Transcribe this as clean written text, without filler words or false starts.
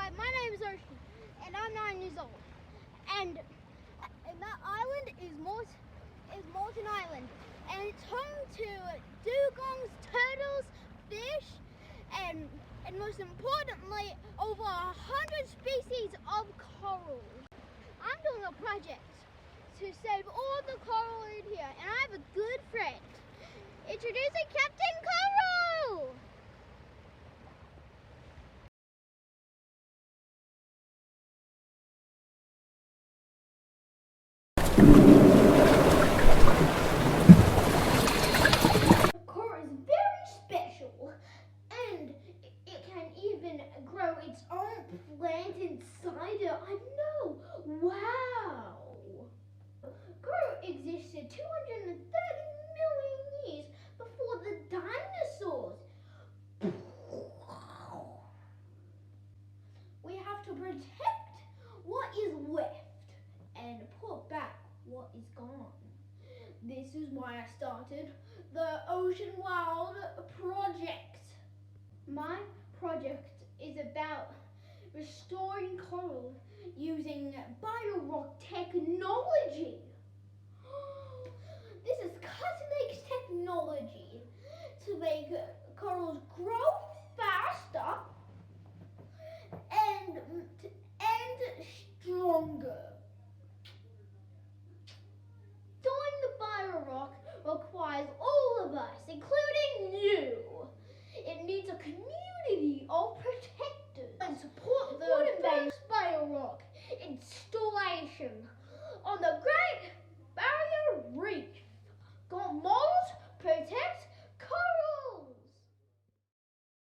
Hi, my name is Ocean, and I'm 9 years old. And that island is Morton Island, and it's home to dugongs, turtles, fish, and most importantly, over 100 species of coral. I'm doing a project to save all the coral in here, and I have a good friend. Introducing Captain Coral! Coral is very special, and it can even grow its own plant inside it. I know! Wow! Coral existed 230 million years before the dinosaurs. We have to protect what is left and put back what is gone. This is why I started the Ocean Wild Project. My project is about restoring coral using biorock technology. This is cutting-edge technology to make corals grow faster and stronger. Doing the biorock requires all of us, including